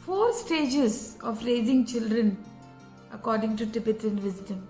4 stages of raising children according to Tibetan wisdom.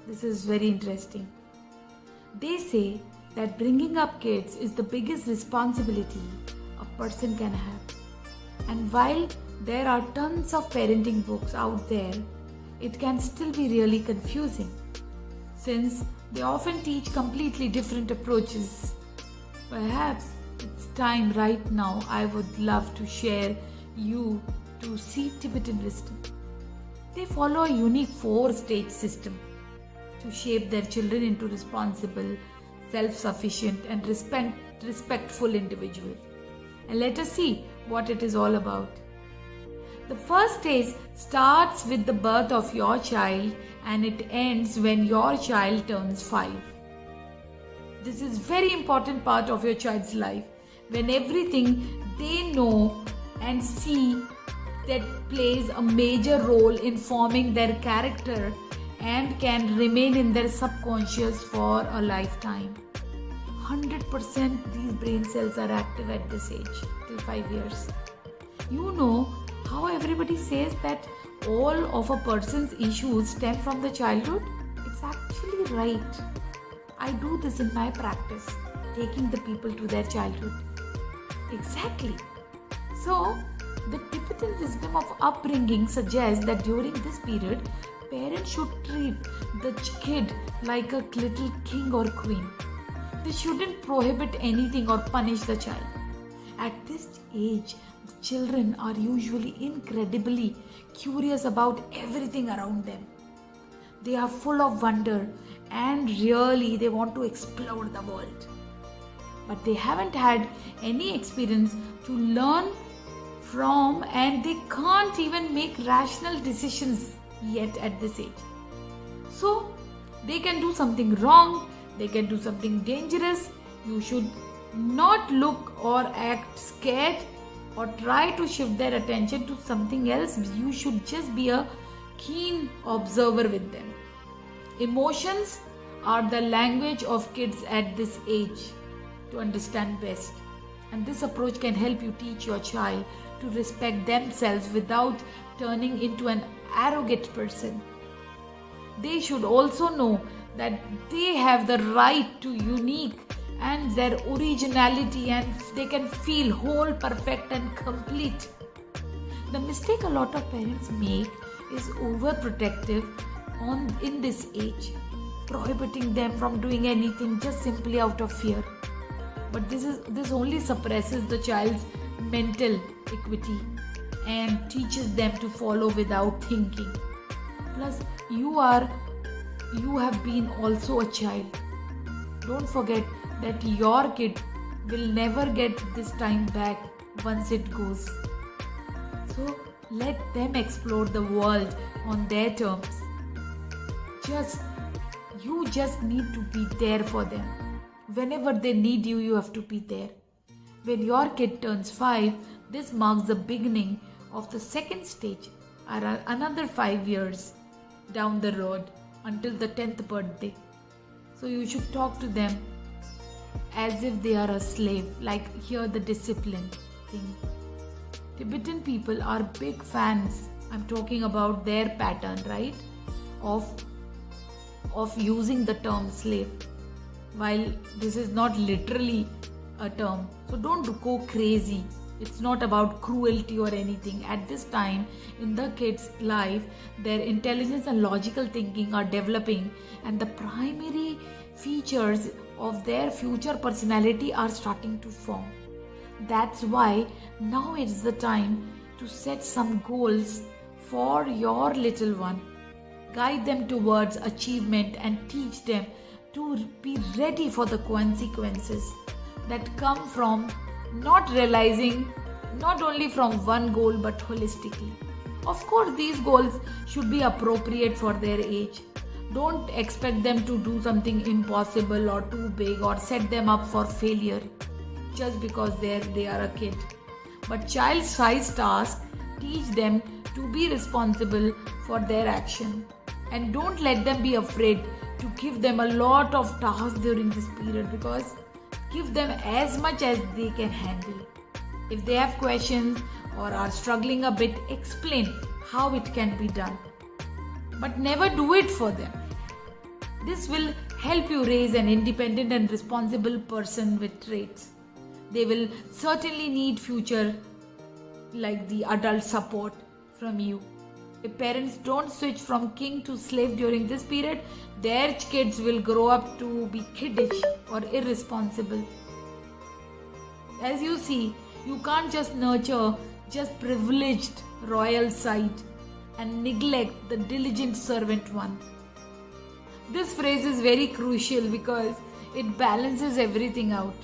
This is very interesting. They say that bringing up kids is the biggest responsibility a person can have. And while there are tons of parenting books out there, it can still be really confusing since they often teach completely different approaches. Perhaps it's time right now. I would love to share you to see Tibetan wisdom. They follow a unique 4-stage system to shape their children into responsible, self-sufficient and respectful individuals. And let us see what it is all about. The first stage starts with the birth of your child and it ends when your child turns 5. This is very important part of your child's life, when everything they know and see that plays a major role in forming their character and can remain in their subconscious for a lifetime. 100% these brain cells are active at this age, till 5 years. You know how everybody says that all of a person's issues stem from the childhood? It's actually right. I do this in my practice, taking the people to their childhood. Exactly. So, the Tibetan wisdom of upbringing suggests that during this period, parents should treat the kid like a little king or queen. They shouldn't prohibit anything or punish the child. At this age, the children are usually incredibly curious about everything around them. They are full of wonder and really they want to explore the world. But they haven't had any experience to learn from and they can't even make rational decisions yet at this age. So, they can do something wrong, they can do something dangerous. You should not look or act scared or try to shift their attention to something else. You should just be a keen observer with them. Emotions are the language of kids at this age to understand best. And this approach can help you teach your child to respect themselves without turning into an arrogant person. They should also know that they have the right to unique and their originality and they can feel whole, perfect and complete. The mistake a lot of parents make is overprotective in this age, prohibiting them from doing anything just simply out of fear. But this only suppresses the child's mental equity and teaches them to follow without thinking. Plus, you have been also a child. Don't forget that your kid will never get this time back once it goes. So let them explore the world on their terms. You just need to be there for them. Whenever they need you, you have to be there. When your kid turns 5, this marks the beginning of the second stage, another 5 years down the road until the 10th birthday. So you should talk to them as if they are a slave, like here the discipline thing. Tibetan people are big fans, I'm talking about their pattern, right, of using the term slave. While this is not literally a term, so don't go crazy. It's not about cruelty or anything. At this time in the kid's life, their intelligence and logical thinking are developing and the primary features of their future personality are starting to form. That's why now it's the time to set some goals for your little one. Guide them towards achievement and teach them to be ready for the consequences that come from not realizing not only from one goal but holistically. Of course, these goals should be appropriate for their age. Don't expect them to do something impossible or too big or set them up for failure just because they are a kid. But child-sized tasks teach them to be responsible for their action. And don't let them be afraid to give them a lot of tasks during this period, because give them as much as they can handle. If they have questions or are struggling a bit, explain how it can be done. But never do it for them. This will help you raise an independent and responsible person with traits. They will certainly need future like the adult support from you. If parents don't switch from king to slave during this period, their kids will grow up to be kiddish or irresponsible. As you see, you can't just nurture just privileged royal side and neglect the diligent servant one. This phrase is very crucial because it balances everything out.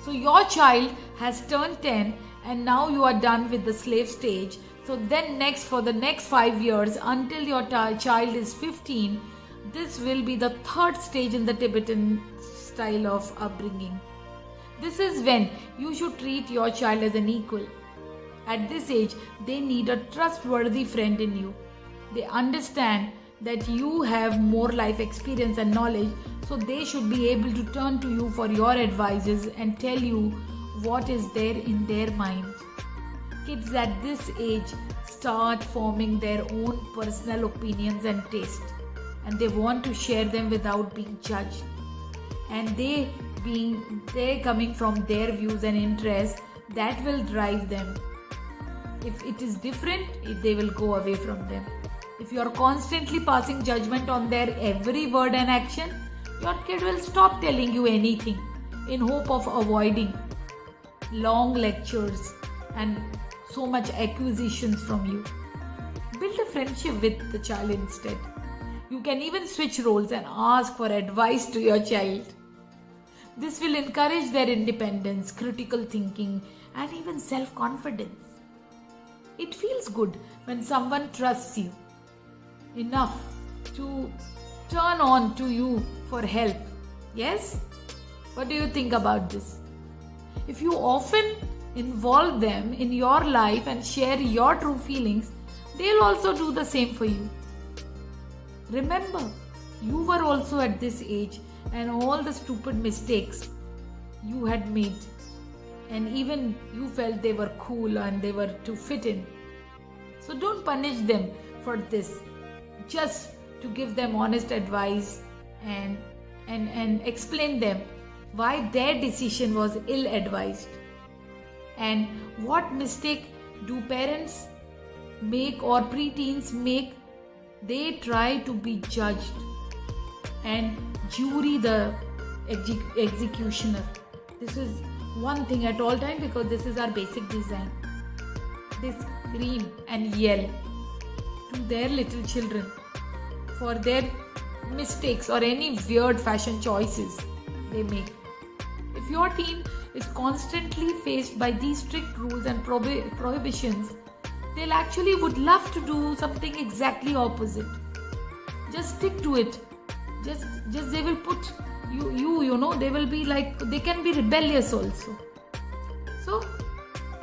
So your child has turned 10 and now you are done with the slave stage. So then for the next 5 years until your child is 15, this will be the third stage in the Tibetan style of upbringing. This is when you should treat your child as an equal. At this age, they need a trustworthy friend in you. They understand that you have more life experience and knowledge, so they should be able to turn to you for your advices and tell you what is there in their mind. Kids at this age start forming their own personal opinions and tastes, and they want to share them without being judged. And they coming from their views and interests, that will drive them. If it is different, they will go away from them. If you are constantly passing judgment on their every word and action, your kid will stop telling you anything in hope of avoiding long lectures and so much acquisitions from you. Build a friendship with the child instead. You can even switch roles and ask for advice to your child. This will encourage their independence, critical thinking, and even self-confidence. It feels good when someone trusts you enough to turn on to you for help. Yes? What do you think about this? If you often involve them in your life and share your true feelings, they'll also do the same for you. Remember, you were also at this age and all the stupid mistakes you had made, and even you felt they were cool and they were to fit in. So don't punish them for this. Just to give them honest advice and explain them why their decision was ill-advised. And what mistake do parents make or preteens make? They try to be judged and jury the executioner. This is one thing at all time because this is our basic design. They scream and yell to their little children for their mistakes or any weird fashion choices they make. If your teen is constantly faced by these strict rules and prohibitions, they'll actually would love to do something exactly opposite. Just stick to it. Just they will put you know, they will be like, they can be rebellious also. So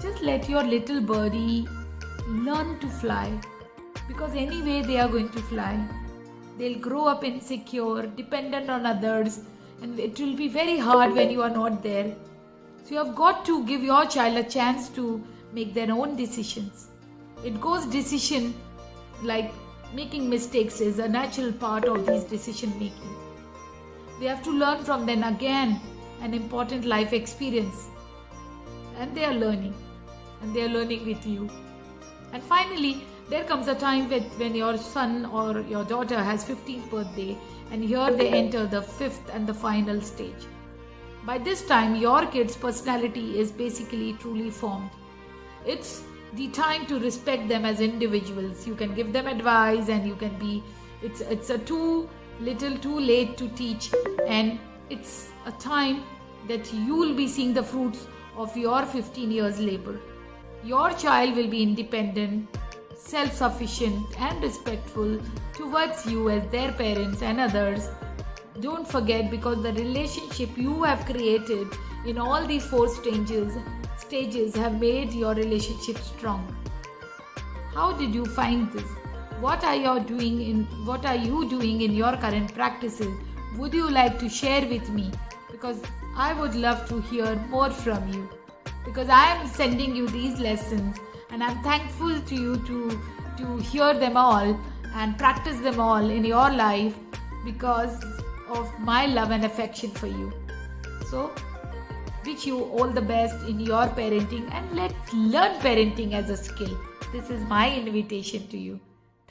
just let your little birdie learn to fly, because anyway they are going to fly. They'll grow up insecure, dependent on others, and it will be very hard when you are not there. So you have got to give your child a chance to make their own decisions. It goes decision like making mistakes is a natural part of these decision making. They have to learn from then again an important life experience, and they are learning, and they are learning with you. And finally, there comes a time when your son or your daughter has 15th birthday, and here they enter the 5th and the final stage. By this time, your kid's personality is basically truly formed. It's the time to respect them as individuals. You can give them advice, and you can be, it's a too little too late to teach, and it's a time that you will be seeing the fruits of your 15 years labor. Your child will be independent, self-sufficient and respectful towards you as their parents and others. Don't forget, because the relationship you have created in all these 4 stages have made your relationship strong. How did you find this? What are you doing in your current practices? Would you like to share with me? Because I would love to hear more from you. because I am sending you these lessons, and I'm thankful to you to hear them all and practice them all in your life because of my love and affection for you. So, wish you all the best in your parenting, and let's learn parenting as a skill. This is my invitation to you.